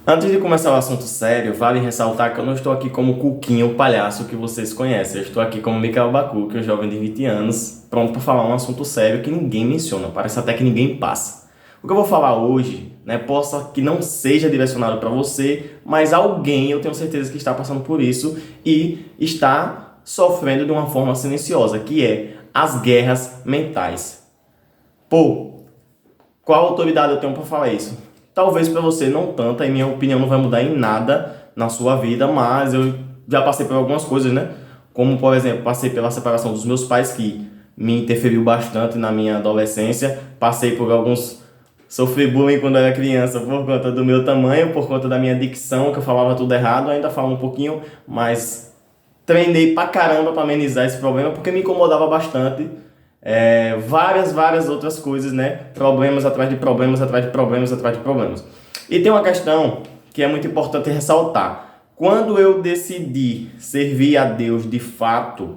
Antes de começar o assunto sério, vale ressaltar que eu não estou aqui como Cuquinho, o palhaço que vocês conhecem. Eu estou aqui como Michael Bacu, que é um jovem de 20 anos, pronto para falar um assunto sério que ninguém menciona, parece até que ninguém passa. O que eu vou falar hoje, né, possa que não seja direcionado para você, mas alguém eu tenho certeza que está passando por isso e está sofrendo de uma forma silenciosa, que é as guerras mentais. Pô, qual autoridade eu tenho para falar isso? Talvez para você não tanta, e minha opinião não vai mudar em nada na sua vida, mas eu já passei por algumas coisas, né? Como, por exemplo, passei pela separação dos meus pais, que me interferiu bastante na minha adolescência. Passei por alguns... Sofri bullying quando era criança por conta do meu tamanho, por conta da minha dicção, que eu falava tudo errado. Ainda falo um pouquinho, mas treinei pra caramba pra amenizar esse problema, porque me incomodava bastante. Várias outras coisas, né? Problemas atrás de problemas, atrás de problemas, atrás de problemas. E tem uma questão que é muito importante ressaltar. Quando eu decidi servir a Deus de fato,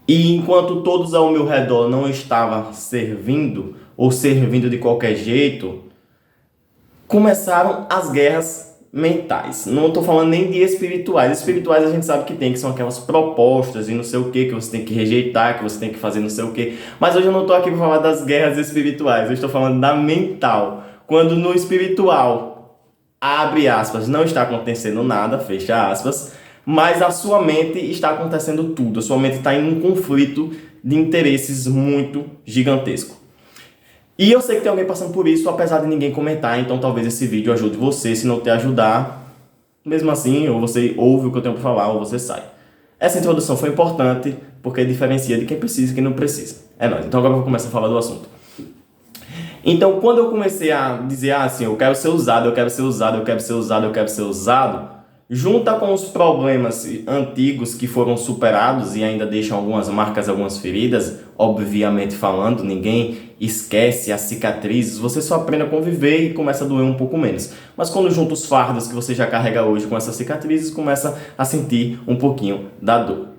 e enquanto todos ao meu redor não estavam servindo, ou servindo de qualquer jeito, começaram as guerras mentais. Não estou falando nem de espirituais. Espirituais a gente sabe que tem, que são aquelas propostas e não sei o que você tem que rejeitar, que você tem que fazer não sei o que. Mas hoje eu não estou aqui para falar das guerras espirituais, eu estou falando da mental. Quando no espiritual, abre aspas, não está acontecendo nada, fecha aspas, mas a sua mente está acontecendo tudo. A sua mente está em um conflito de interesses muito gigantesco. E eu sei que tem alguém passando por isso, apesar de ninguém comentar, então talvez esse vídeo ajude você. Se não te ajudar, mesmo assim, ou você ouve o que eu tenho para falar, ou você sai. Essa introdução foi importante, porque diferencia de quem precisa e quem não precisa. É nóis. Então agora eu vou começar a falar do assunto. Então, quando eu comecei a dizer assim, eu quero ser usado, eu quero ser usado, eu quero ser usado, eu quero ser usado, junta com os problemas antigos que foram superados e ainda deixam algumas marcas, algumas feridas, obviamente falando, ninguém esquece as cicatrizes, você só aprende a conviver e começa a doer um pouco menos. Mas quando junta os fardos que você já carrega hoje com essas cicatrizes, começa a sentir um pouquinho da dor.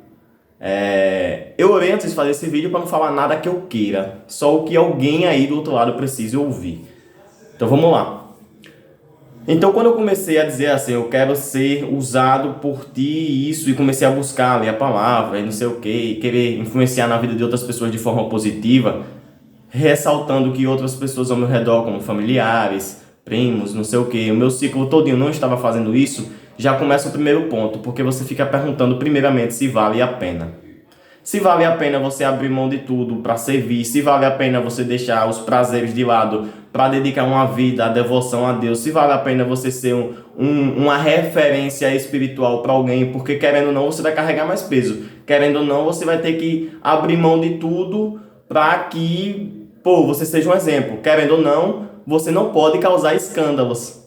Eu orei antes de fazer esse vídeo para não falar nada que eu queira, só o que alguém aí do outro lado precise ouvir. Então vamos lá. Então, quando eu comecei a dizer assim, eu quero ser usado por ti e isso, e comecei a buscar, ler a palavra e não sei o que, e querer influenciar na vida de outras pessoas de forma positiva, ressaltando que outras pessoas ao meu redor, como familiares, primos, não sei o que, o meu ciclo todinho não estava fazendo isso, já começa o primeiro ponto, porque você fica perguntando primeiramente se vale a pena. Se vale a pena você abrir mão de tudo para servir, se vale a pena você deixar os prazeres de lado para dedicar uma vida à devoção a Deus, se vale a pena você ser uma referência espiritual para alguém, porque querendo ou não você vai carregar mais peso, querendo ou não você vai ter que abrir mão de tudo para que, você seja um exemplo, querendo ou não, você não pode causar escândalos.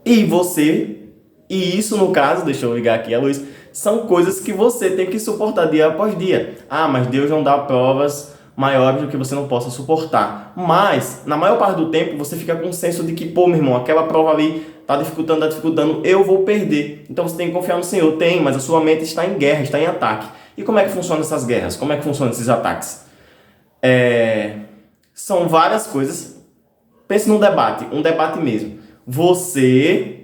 E isso no caso, deixa eu ligar aqui a luz, são coisas que você tem que suportar dia após dia. Ah, mas Deus não dá provas maiores do que você não possa suportar. Mas, na maior parte do tempo, você fica com o senso de que, meu irmão, aquela prova ali tá dificultando, eu vou perder. Então você tem que confiar no Senhor. Tem, mas a sua mente está em guerra, está em ataque. E como é que funcionam essas guerras? Como é que funcionam esses ataques? São várias coisas. Pense num debate, um debate mesmo. Você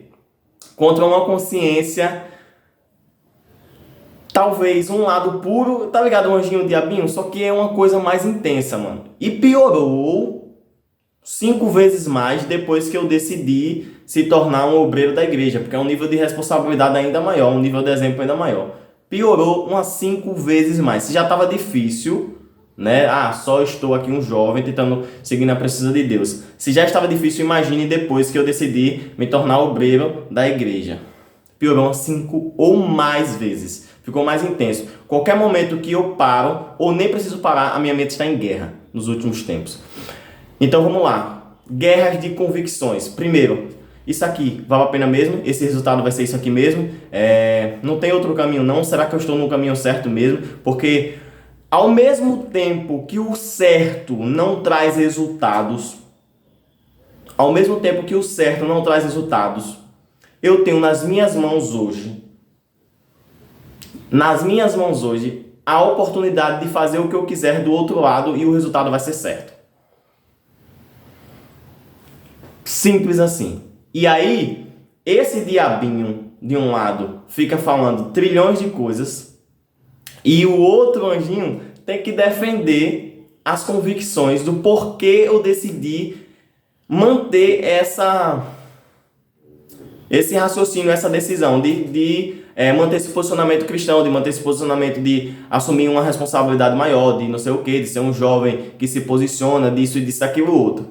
contra uma consciência, talvez um lado puro, tá ligado? Um anjinho, um diabinho, só que é uma coisa mais intensa, mano. E piorou 5 vezes mais depois que eu decidi se tornar um obreiro da igreja, porque é um nível de responsabilidade ainda maior, um nível de exemplo ainda maior. Piorou umas 5 vezes mais. Se já tava difícil, né? Só estou aqui um jovem tentando seguir na presença de Deus. Se já estava difícil, imagine depois que eu decidi me tornar obreiro da igreja. Piorou umas 5 ou mais vezes. Ficou mais intenso. Qualquer momento que eu paro, ou nem preciso parar, a minha mente está em guerra nos últimos tempos. Então vamos lá. Guerras de convicções. Primeiro, isso aqui vale a pena mesmo? Esse resultado vai ser isso aqui mesmo? Não tem outro caminho não? Será que eu estou no caminho certo mesmo? Porque ao mesmo tempo que o certo não traz resultados, eu tenho nas minhas mãos hoje, a oportunidade de fazer o que eu quiser do outro lado e o resultado vai ser certo. Simples assim. E aí, esse diabinho, de um lado, fica falando trilhões de coisas, e o outro anjinho tem que defender as convicções do porquê eu decidi manter esse raciocínio, essa decisão de manter esse posicionamento cristão, de manter esse posicionamento de assumir uma responsabilidade maior, de não sei o quê, de ser um jovem que se posiciona, disso e disso, daquilo outro.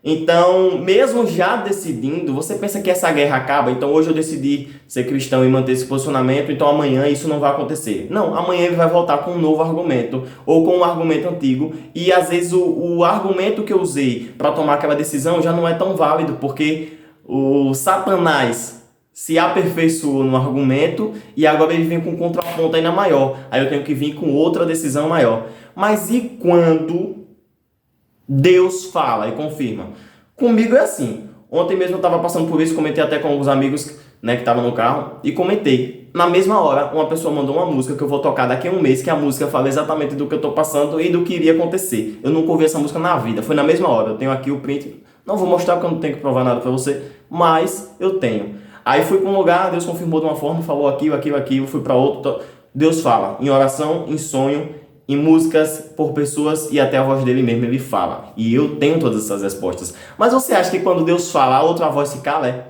Então, mesmo já decidindo, você pensa que essa guerra acaba, então hoje eu decidi ser cristão e manter esse posicionamento, então amanhã isso não vai acontecer. Não, amanhã ele vai voltar com um novo argumento, ou com um argumento antigo, e às vezes o argumento que eu usei para tomar aquela decisão já não é tão válido, porque o Satanás se aperfeiçoou no argumento e agora ele vem com um contraponto ainda maior. Aí eu tenho que vir com outra decisão maior. Mas e quando Deus fala e confirma? Comigo é assim. Ontem mesmo eu estava passando por isso, comentei até com alguns amigos, né, que estavam no carro, e comentei. Na mesma hora, uma pessoa mandou uma música que eu vou tocar daqui a um mês, que a música fala exatamente do que eu estou passando e do que iria acontecer. Eu nunca ouvi essa música na vida, foi na mesma hora. Eu tenho aqui o print, não vou mostrar porque eu não tenho que provar nada para você, mas eu tenho. Aí fui para um lugar, Deus confirmou de uma forma, falou aquilo, fui para outro. Deus fala em oração, em sonho, em músicas por pessoas e até a voz dele mesmo ele fala. E eu tenho todas essas respostas. Mas você acha que quando Deus fala, a outra voz se cala? É?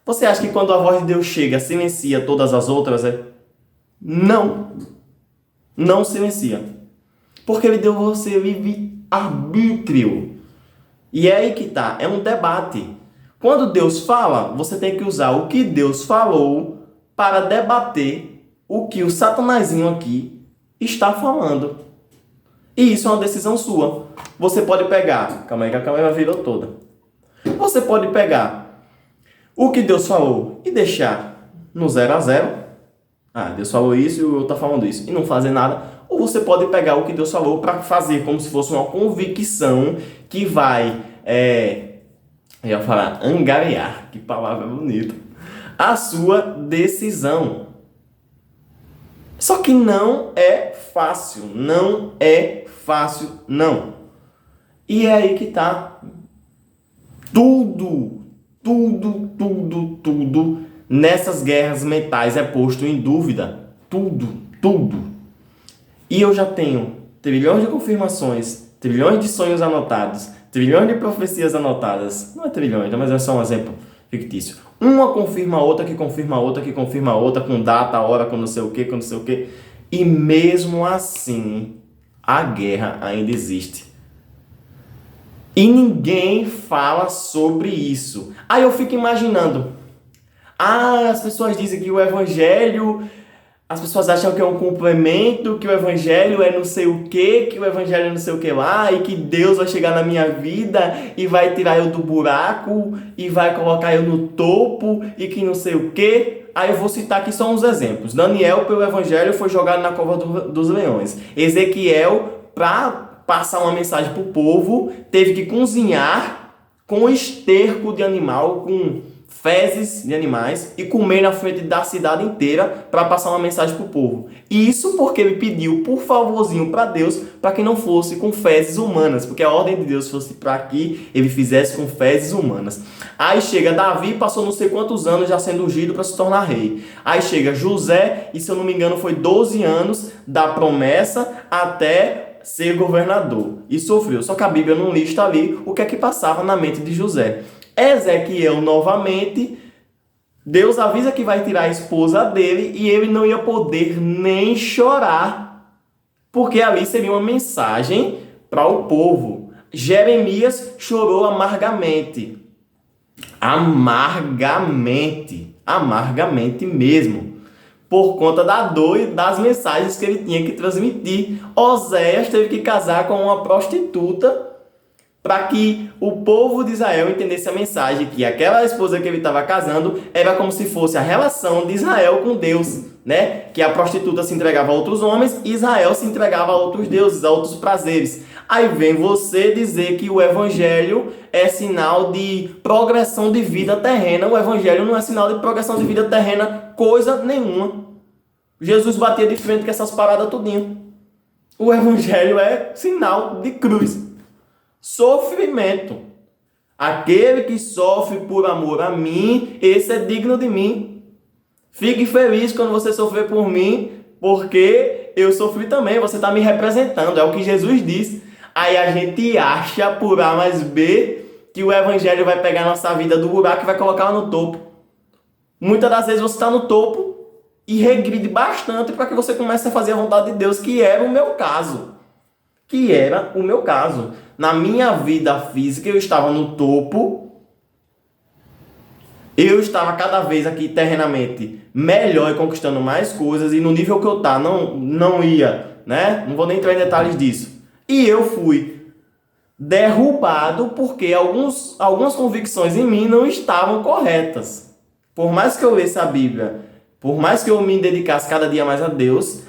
Você acha que quando a voz de Deus chega, silencia todas as outras? É? Não. Não silencia. Porque ele deu você livre-arbítrio. E é aí que tá. É um debate. Quando Deus fala, você tem que usar o que Deus falou para debater o que o satanazinho aqui está falando. E isso é uma decisão sua. Você pode pegar... Calma aí que a câmera virou toda. Você pode pegar o que Deus falou e deixar no 0 a 0. Ah, Deus falou isso e o outro está falando isso. E não fazer nada. Ou você pode pegar o que Deus falou para fazer como se fosse uma convicção que vai... Eu ia falar angariar, que palavra bonita, a sua decisão. Só que não é fácil, não. E é aí que tá. Tudo nessas guerras mentais é posto em dúvida. Tudo. E eu já tenho trilhões de confirmações, trilhões de sonhos anotados, trilhões de profecias anotadas. Não é trilhões, mas é só um exemplo fictício. Uma confirma a outra, que confirma a outra, que confirma a outra, com data, hora, com não sei o que. E mesmo assim, a guerra ainda existe. E ninguém fala sobre isso. Aí eu fico imaginando. As pessoas dizem que o evangelho... As pessoas acham que é um complemento, que o evangelho é não sei o que o evangelho é não sei o que lá, e que Deus vai chegar na minha vida e vai tirar eu do buraco e vai colocar eu no topo e que não sei o que. Aí eu vou citar aqui só uns exemplos. Daniel, pelo evangelho, foi jogado na cova dos leões. Ezequiel, para passar uma mensagem para o povo, teve que cozinhar com esterco de animal, com fezes de animais e comer na frente da cidade inteira para passar uma mensagem para o povo. E isso porque ele pediu por favorzinho para Deus para que não fosse com fezes humanas, porque a ordem de Deus fosse para que ele fizesse com fezes humanas. Aí chega Davi, passou não sei quantos anos já sendo ungido para se tornar rei. Aí chega José, e se eu não me engano foi 12 anos da promessa até ser governador. E sofreu. Só que a Bíblia não lista ali o que é que passava na mente de José. Ezequiel novamente, Deus avisa que vai tirar a esposa dele e ele não ia poder nem chorar, porque ali seria uma mensagem para o povo. Jeremias chorou amargamente mesmo, por conta da dor e das mensagens que ele tinha que transmitir. Oséias teve que casar com uma prostituta para que o povo de Israel entendesse a mensagem, que aquela esposa que ele estava casando era como se fosse a relação de Israel com Deus, né? Que a prostituta se entregava a outros homens e Israel se entregava a outros deuses, a outros prazeres. Aí vem você dizer que o evangelho é sinal de progressão de vida terrena. O evangelho não é sinal de progressão de vida terrena coisa nenhuma. Jesus batia de frente com essas paradas tudinho. O evangelho é sinal de cruz. Sofrimento. Aquele que sofre por amor a mim, esse é digno de mim. Fique feliz quando você sofrer por mim, porque eu sofri também, você está me representando, é o que Jesus diz. Aí a gente acha por A mais B que o evangelho vai pegar a nossa vida do buraco e vai colocar ela no topo. Muitas das vezes você está no topo e regride bastante para que você comece a fazer a vontade de Deus, que era o meu caso. Na minha vida física eu estava no topo, eu estava cada vez aqui terrenamente melhor e conquistando mais coisas, e no nível que eu estava não ia, né? Não vou nem entrar em detalhes disso. E eu fui derrubado porque algumas convicções em mim não estavam corretas. Por mais que eu lesse a Bíblia, por mais que eu me dedicasse cada dia mais a Deus,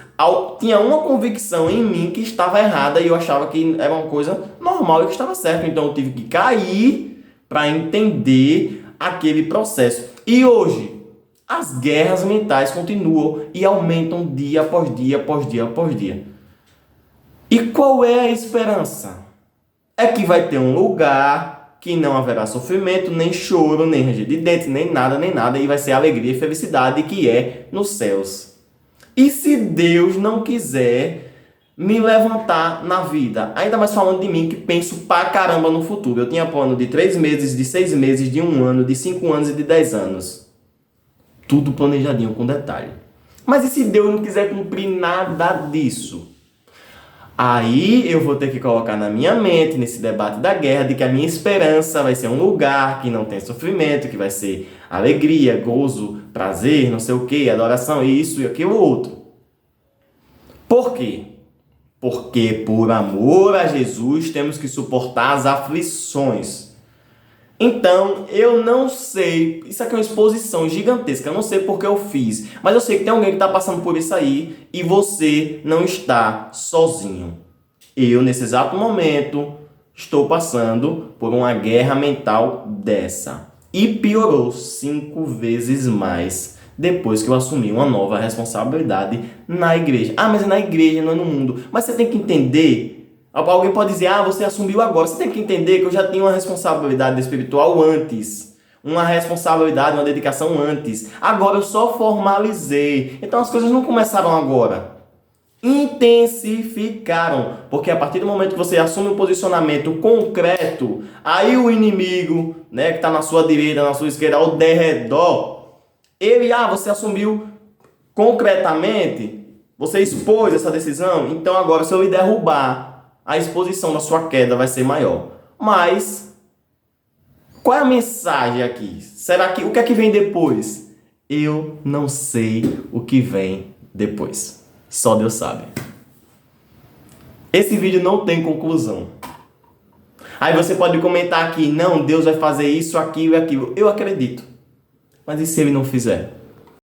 tinha uma convicção em mim que estava errada e eu achava que era uma coisa normal e que estava certo. Então eu tive que cair para entender aquele processo. E hoje, as guerras mentais continuam e aumentam dia após dia, após dia, após dia. E qual é a esperança? É que vai ter um lugar que não haverá sofrimento, nem choro, nem ranger de dentes, nem nada, e vai ser alegria e felicidade, que é nos céus. E se Deus não quiser me levantar na vida, ainda mais falando de mim que penso pra caramba no futuro, eu tinha plano de 3 meses, de 6 meses, de 1 ano, de 5 anos e de 10 anos. Tudo planejadinho com detalhe. Mas e se Deus não quiser cumprir nada disso? Aí eu vou ter que colocar na minha mente, nesse debate da guerra, de que a minha esperança vai ser um lugar que não tem sofrimento, que vai ser alegria, gozo, prazer, não sei o que, adoração, isso e aquilo outro. Por quê? Porque por amor a Jesus temos que suportar as aflições. Então, eu não sei, isso aqui é uma exposição gigantesca, eu não sei porque eu fiz, mas eu sei que tem alguém que está passando por isso aí e você não está sozinho. Eu, nesse exato momento, estou passando por uma guerra mental dessa. E piorou 5 vezes mais depois que eu assumi uma nova responsabilidade na igreja. Ah, mas é na igreja, não é no mundo. Mas você tem que entender. Alguém pode dizer, você assumiu agora. Você tem que entender que eu já tinha uma responsabilidade espiritual antes. Uma responsabilidade, uma dedicação antes. Agora eu só formalizei. Então as coisas não começaram agora. Intensificaram. Porque a partir do momento que você assume um posicionamento concreto, aí o inimigo, né, que está na sua direita, na sua esquerda, ao derredor, você assumiu concretamente, você expôs essa decisão, então agora se eu lhe derrubar, a exposição da sua queda vai ser maior. Mas, qual é a mensagem aqui? O que é que vem depois? Eu não sei o que vem depois. Só Deus sabe. Esse vídeo não tem conclusão. Aí você pode comentar aqui, não, Deus vai fazer isso, aquilo e aquilo. Eu acredito. Mas e se Ele não fizer?